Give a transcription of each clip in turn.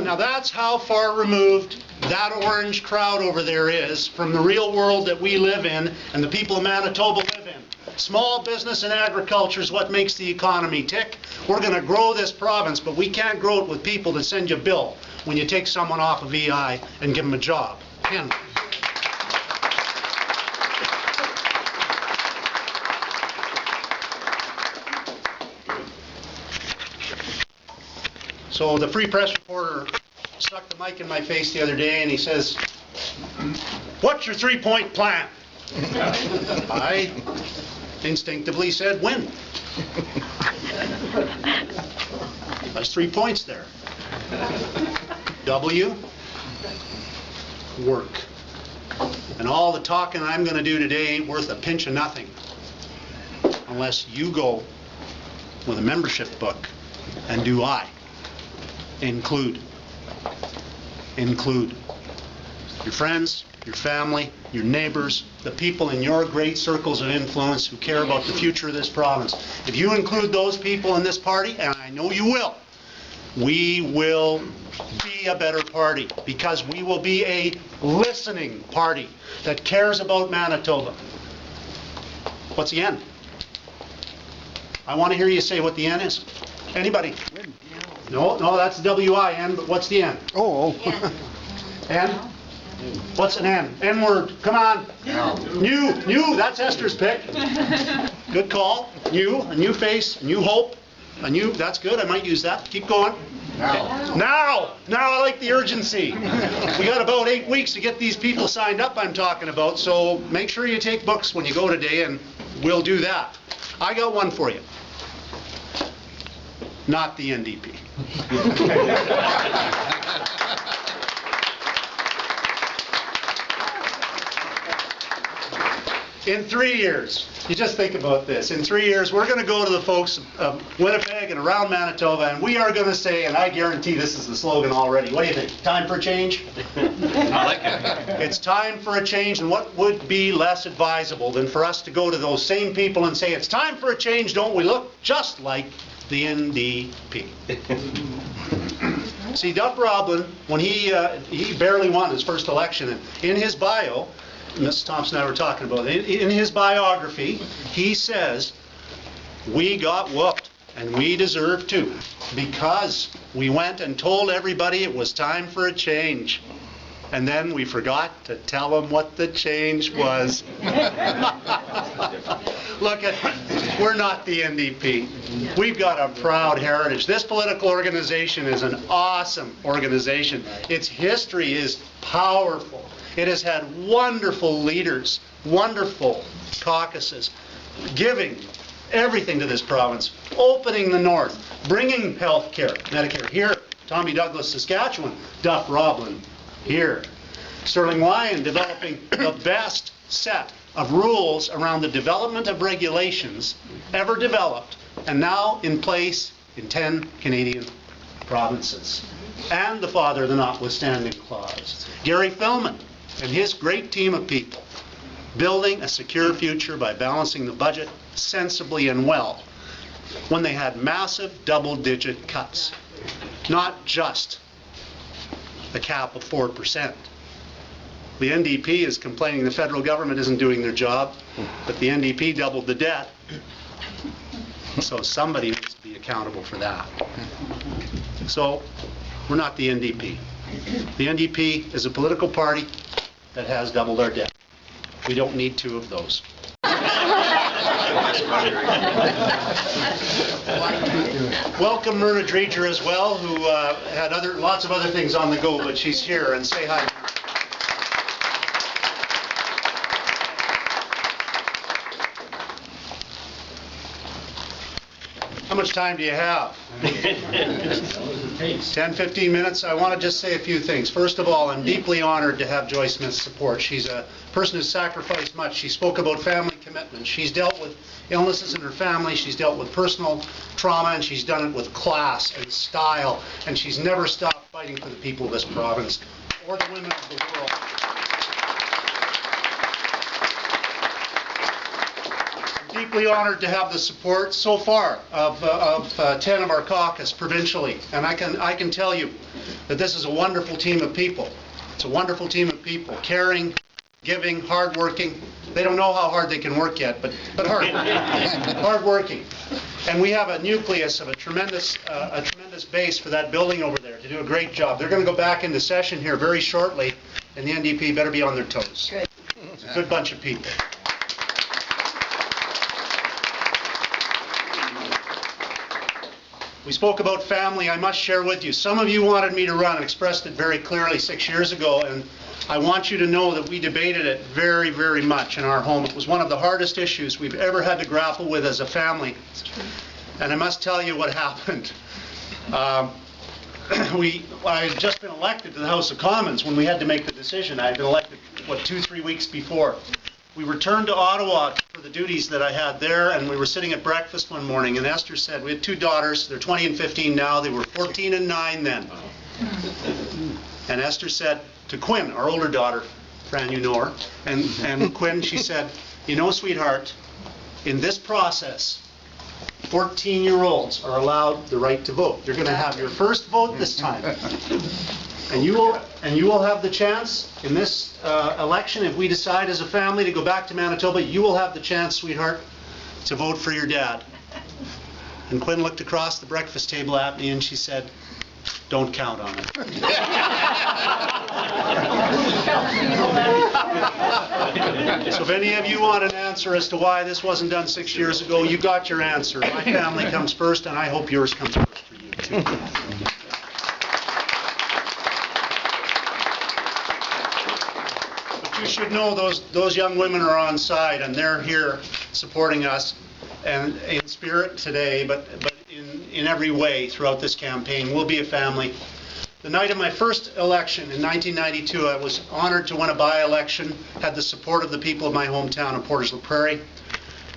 Now that's how far removed that orange crowd over there is from the real world that we live in and the people of Manitoba live in. Small business and agriculture is what makes the economy tick. We're going to grow this province, but we can't grow it with people that send you a bill when you take someone off of EI and give them a job. Can we? So the Free Press reporter stuck the mic in my face the other day and he says, "What's your three-point plan?" I instinctively said, "Win." There's 3 points there. W, work. And all the talking I'm going to do today ain't worth a pinch of nothing unless you go with a membership book and do I. Include your friends, your family, your neighbors, the people in your great circles of influence who care about the future of this province. If you include those people in this party, and I know you will, we will be a better party because we will be a listening party that cares about Manitoba. What's the N? I want to hear you say what the N is. Anybody? No, that's W-I-N, but what's the N? Oh. N? What's an N? N-word. Come on. New. That's Esther's pick. Good call. New, a new face, a new hope, a new, that's good. I might use that. Keep going. Now I like the urgency. We got about 8 weeks to get these people signed up I'm talking about, so make sure you take books when you go today and we'll do that. I got one for you. Not the NDP. In 3 years, you just think about this, in 3 years we're going to go to the folks of Winnipeg and around Manitoba and we are going to say, and I guarantee this is the slogan already, what do you think? Time for a change? I like it. It's time for a change, and what would be less advisable than for us to go to those same people and say, it's time for a change, don't we look just like the NDP? See, Duff Roblin, when he barely won his first election, and in his bio, Mrs. Thompson and I were talking about it, in his biography, he says, we got whooped, and we deserve to, because we went and told everybody it was time for a change. And then we forgot to tell them what the change was. Look, we're not the NDP. We've got a proud heritage. This political organization is an awesome organization. Its history is powerful. It has had wonderful leaders, wonderful caucuses, giving everything to this province, opening the north, bringing health care, Medicare here, Tommy Douglas, Saskatchewan, Duff Roblin here. Sterling Lyon developing the best set of rules around the development of regulations ever developed and now in place in 10 Canadian provinces. And the father of the notwithstanding clause. Gary Filmon and his great team of people building a secure future by balancing the budget sensibly and well when they had massive double-digit cuts. Not just a cap of 4%. The NDP is complaining the federal government isn't doing their job, but the NDP doubled the debt. So somebody needs to be accountable for that. So we're not the NDP. The NDP is a political party that has doubled our debt. We don't need 2 of those. Welcome Myrna Dreger as well, who had lots of other things on the go, but she's here, and say hi. How much time do you have? 10, 15 minutes. I want to just say a few things. First of all, I'm deeply honored to have Joy Smith's support. She's a person who's sacrificed much. She spoke about family commitment. She's dealt with illnesses in her family. She's dealt with personal trauma, and she's done it with class and style. And she's never stopped fighting for the people of this province or the women of the world. deeply honored to have the support so far of 10 of our caucus provincially. And I can tell you that this is a wonderful team of people. It's a wonderful team of people, caring, giving, hardworking. They don't know how hard they can work yet, but hardworking. And we have a nucleus of a tremendous base for that building over there to do a great job. They're going to go back into session here very shortly, and the NDP better be on their toes. Good. It's a good bunch of people. We spoke about family. I must share with you. Some of you wanted me to run and expressed it very clearly 6 years ago, and I want you to know that we debated it very, very much in our home. It was one of the hardest issues we've ever had to grapple with as a family. And I must tell you what happened. I had just been elected to the House of Commons when we had to make the decision. I had been elected, 2-3 weeks before. We returned to Ottawa for the duties that I had there, and we were sitting at breakfast one morning, and Esther said, we had 2 daughters, they're 20 and 15 now, they were 14 and 9 then. And Esther said to Quinn, our older daughter, Fran, you know her, and Quinn, she said, you know, sweetheart, in this process, 14-year-olds are allowed the right to vote. You're going to have your first vote this time. And you will have the chance in this election, if we decide as a family to go back to Manitoba, you will have the chance, sweetheart, to vote for your dad. And Quinn looked across the breakfast table at me and she said, don't count on it. So if any of you want an answer as to why this wasn't done 6 years ago, you got your answer. My family comes first, and I hope yours comes first for you too. But you should know those young women are on side, and they're here supporting us, and in spirit today, but in every way throughout this campaign. We'll be a family. The night of my first election in 1992, I was honored to win a by-election, had the support of the people of my hometown of Portage la Prairie.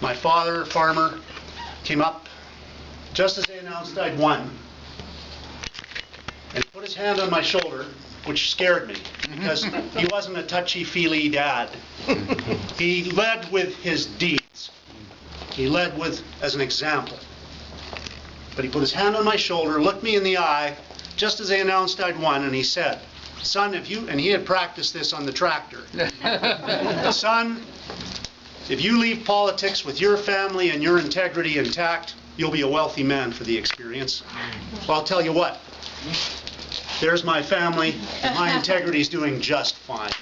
My father, farmer, came up just as they announced I'd won, and put his hand on my shoulder, which scared me, because he wasn't a touchy-feely dad. He led with his deeds. He led with as an example. But he put his hand on my shoulder, looked me in the eye, just as they announced I'd won, and he said, son, and he had practiced this on the tractor. Son, if you leave politics with your family and your integrity intact, you'll be a wealthy man for the experience. Well, I'll tell you what, there's my family, and my integrity is doing just fine.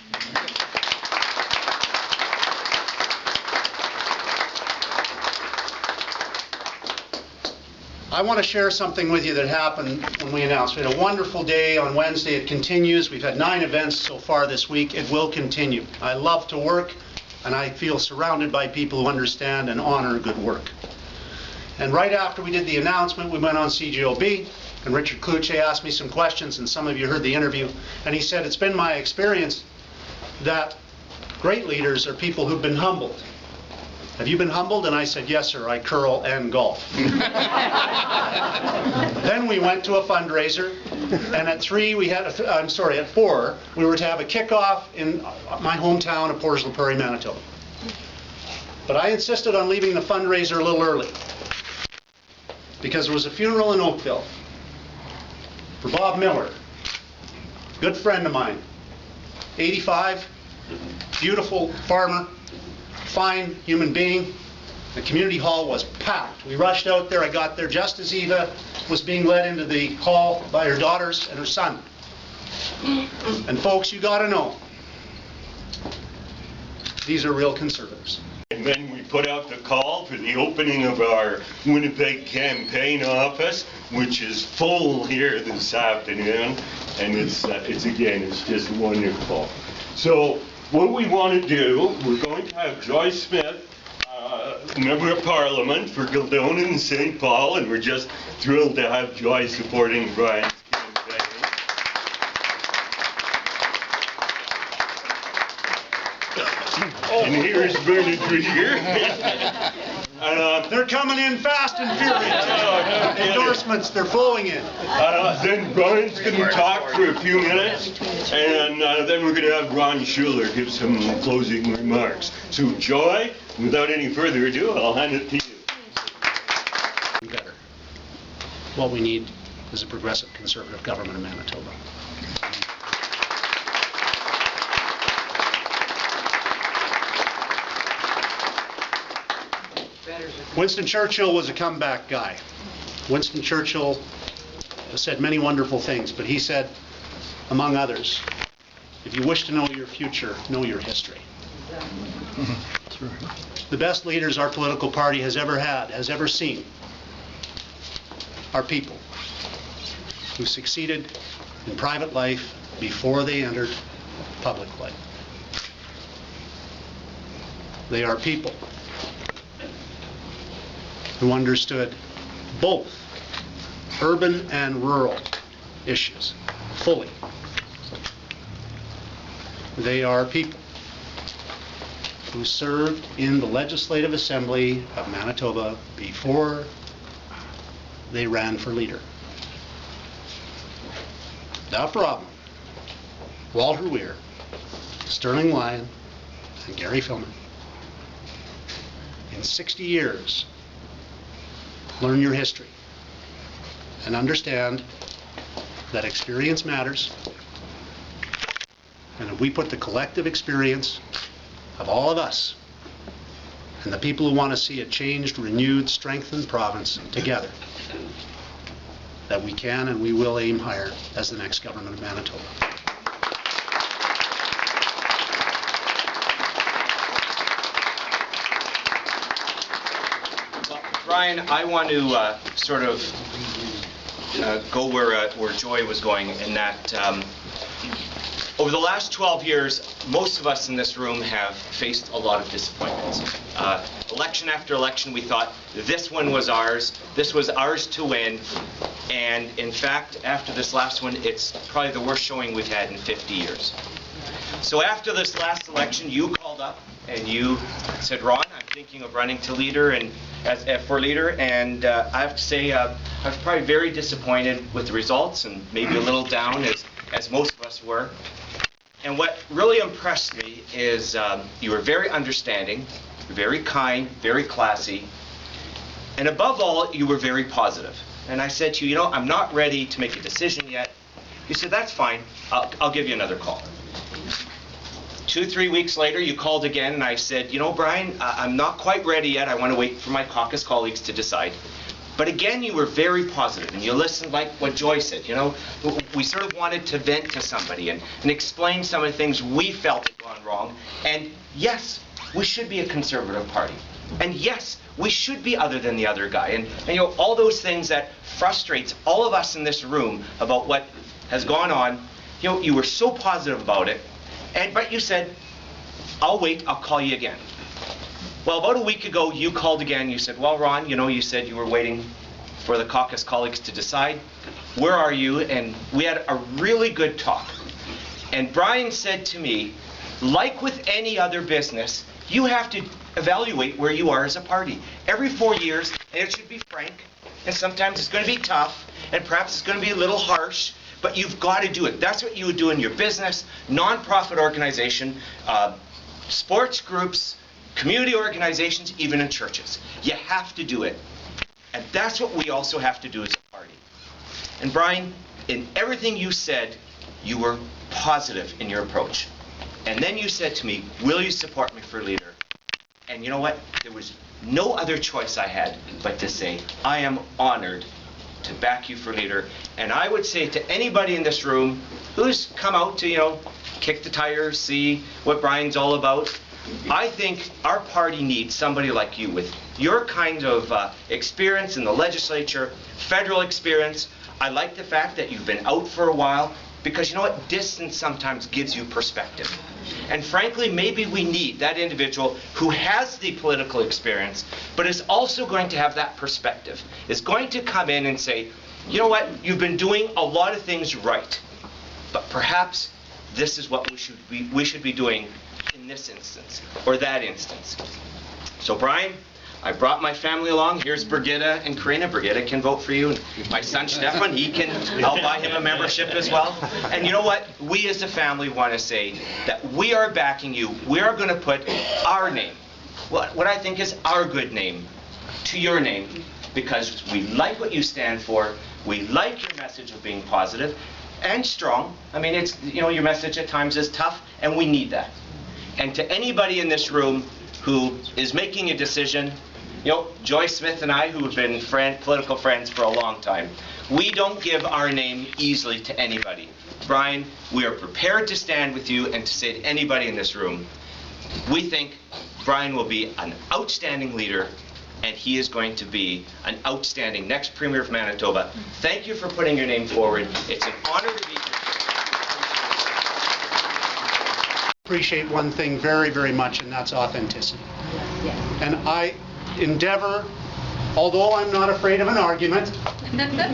I want to share something with you that happened when we announced. We had a wonderful day on Wednesday. It continues. We've had 9 events so far this week. It will continue. I love to work, and I feel surrounded by people who understand and honor good work. And right after we did the announcement, we went on CGOB, and Richard Kluche asked me some questions, and some of you heard the interview, and he said, it's been my experience that great leaders are people who've been humbled. Have you been humbled? And I said, yes, sir, I curl and golf. Then we went to a fundraiser, and at 4, we were to have a kickoff in my hometown of Portage la Prairie, Manitoba. But I insisted on leaving the fundraiser a little early, because there was a funeral in Oakville for Bob Miller, good friend of mine, 85, beautiful farmer, fine human being. The community hall was packed. We rushed out there. I got there just as Eva was being led into the hall by her daughters and her son. And folks, you got to know, these are real conservatives. And then we put out the call for the opening of our Winnipeg campaign office, which is full here this afternoon, and it's just wonderful. So what we want to do, we're going to have Joyce Smith, Member of Parliament for Gildona and St. Paul, and we're just thrilled to have Joyce supporting Brian's campaign. And here's Bernard Rieger. They're coming in fast and furious. Endorsements, they're flowing in. Then Brian's going to talk for a few minutes, and then we're going to have Ron Schuler give some closing remarks. So, Joy, without any further ado, I'll hand it to you. Better. What we need is a progressive conservative government in Manitoba. Winston Churchill was a comeback guy. Winston Churchill said many wonderful things, but he said, among others, if you wish to know your future, know your history. The best leaders our political party has ever had, has ever seen, are people who succeeded in private life before they entered public life. They are people who understood both urban and rural issues fully. They are people who served in the Legislative Assembly of Manitoba before they ran for leader. Without problem, Walter Weir, Sterling Lyon, and Gary Filman. In 60 years, learn your history and understand that experience matters, and if we put the collective experience of all of us and the people who want to see a changed, renewed, strengthened province together, that we can and we will aim higher as the next government of Manitoba. Brian, I want to sort of go where Joy was going, in that over the last 12 years, most of us in this room have faced a lot of disappointments. Election after election, we thought this one was ours to win, and in fact, after this last one, it's probably the worst showing we've had in 50 years. So after this last election, you called up and you said, Ron, I'm thinking of running to leader and for leader, and I have to say I was probably very disappointed with the results and maybe a little down, as most of us were. And what really impressed me is you were very understanding, very kind, very classy, and above all, you were very positive. And I said to you, I'm not ready to make a decision yet. You said, that's fine, I'll give you another call. 2-3 weeks later, you called again, and I said, Brian, I'm not quite ready yet. I want to wait for my caucus colleagues to decide. But again, you were very positive, and you listened like what Joy said. We sort of wanted to vent to somebody and explain some of the things we felt had gone wrong. And yes, we should be a conservative party. And yes, we should be other than the other guy. And all those things that frustrates all of us in this room about what has gone on, you were so positive about it. But you said, I'll wait, I'll call you again. Well, about a week ago, you called again. You said, well, Ron, you said you were waiting for the caucus colleagues to decide. Where are you? And we had a really good talk. And Brian said to me, like with any other business, you have to evaluate where you are as a party. Every 4 years, and it should be frank, and sometimes it's going to be tough, and perhaps it's going to be a little harsh, but you've got to do it. That's what you would do in your business, nonprofit organization, sports groups, community organizations, even in churches. You have to do it. And that's what we also have to do as a party. And Brian, in everything you said, you were positive in your approach. And then you said to me, will you support me for leader? And you know what? There was no other choice I had but to say, I am honored to back you for leader. And I would say to anybody in this room who's come out to, kick the tires, see what Brian's all about, I think our party needs somebody like you with your kind of experience in the legislature, federal experience. I like the fact that you've been out for a while, because distance sometimes gives you perspective. And frankly, maybe we need that individual who has the political experience, but is also going to have that perspective, is going to come in and say, you've been doing a lot of things right, but perhaps this is what we should be doing in this instance or that instance. So Brian, I brought my family along. Here's Brigitta and Karina. Brigitta can vote for you. And my son Stefan, I'll buy him a membership as well. And you know what? We as a family want to say that we are backing you. We are going to put our name, what I think is our good name, to your name, because we like what you stand for. We like your message of being positive and strong. I mean, it's, you know, your message at times is tough, and we need that. And to anybody in this room who is making a decision, you know, Joyce Smith and I, who have been political friends for a long time, we don't give our name easily to anybody. Brian, we are prepared to stand with you and to say to anybody in this room, we think Brian will be an outstanding leader, and he is going to be an outstanding next Premier of Manitoba. Thank you for putting your name forward. It's an honor to be here. Appreciate one thing very, very much, and that's authenticity. And I endeavor, although I'm not afraid of an argument,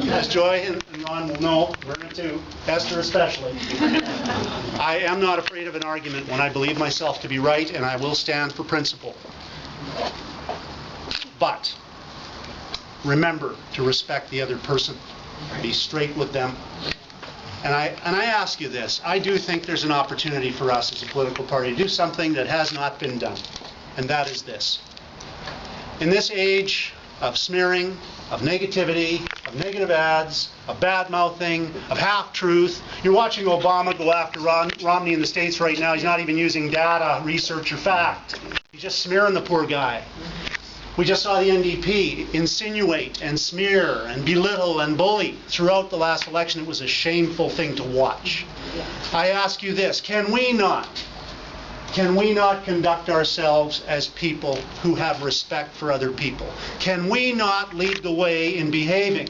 as Joy and Ron will know, Verna too, Esther especially, I am not afraid of an argument when I believe myself to be right, and I will stand for principle. But remember to respect the other person. Be straight with them. And I ask you this, I do think there's an opportunity for us as a political party to do something that has not been done, and that is this. In this age of smearing, of negativity, of negative ads, of bad-mouthing, of half-truth, you're watching Obama go after Romney in the States right now. He's not even using data, research, or fact. He's just smearing the poor guy. We just saw the NDP insinuate and smear and belittle and bully throughout the last election. It was a shameful thing to watch. I ask you this, can we not conduct ourselves as people who have respect for other people? Can we not lead the way in behaving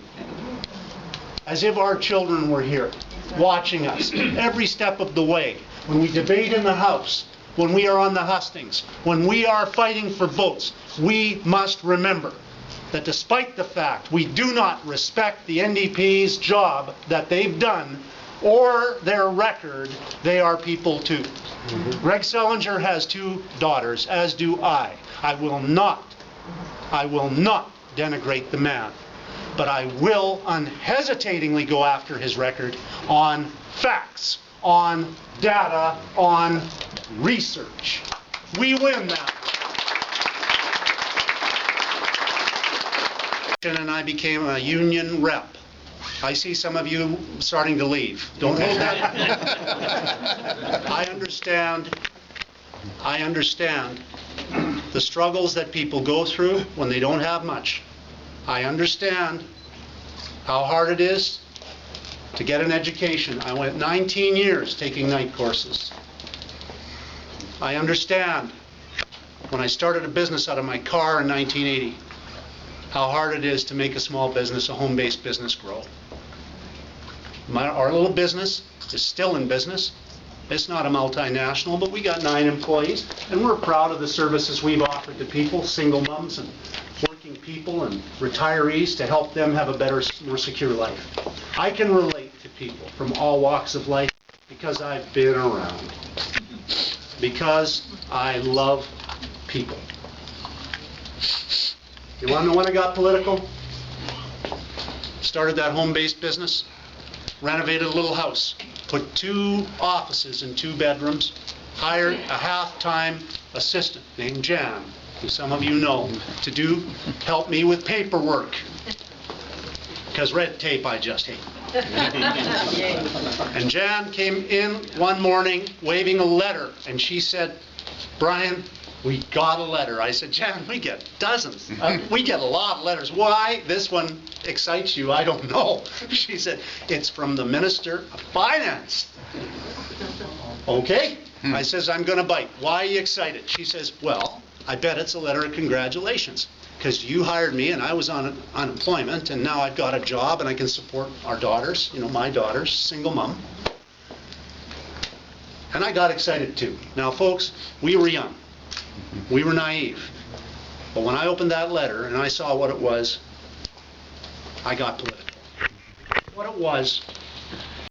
as if our children were here, watching us every step of the way, when we debate in the House, when we are on the hustings, when we are fighting for votes? We must remember that despite the fact we do not respect the NDP's job that they've done or their record, they are people too. Greg Sellinger has 2 daughters, as do I. I will not denigrate the man, but I will unhesitatingly go after his record on facts, on data, on research. We win that. And I became a union rep. I see some of you starting to leave. Don't hold that. I understand the struggles that people go through when they don't have much. I understand how hard it is to get an education. I went 19 years taking night courses. I understand when I started a business out of my car in 1980, how hard it is to make a small business, a home-based business, grow. Our little business is still in business. It's not a multinational, but we got 9 employees, and we're proud of the services we've offered to people, single moms and working people and retirees, to help them have a better, more secure life. I can relate to people from all walks of life because I've been around. Because I love people. You want to know when I got political? Started that home-based business, renovated a little house, put 2 offices in 2 bedrooms, hired a half-time assistant named Jan, who some of you know, to help me with paperwork. Because red tape I just hate. And Jan came in one morning waving a letter, and she said, "Brian, we got a letter." I said, "Jan, we get dozens. We get a lot of letters. Why this one excites you, I don't know." She said, "It's from the Minister of Finance." Okay. I says, "I'm going to bite. Why are you excited?" She says, "Well, I bet it's a letter of congratulations, because you hired me and I was on unemployment, and now I've got a job and I can support our daughters, you know, my daughters, single mom." And I got excited too. Now, folks, we were young. We were naive. But when I opened that letter and I saw what it was, I got political. What it was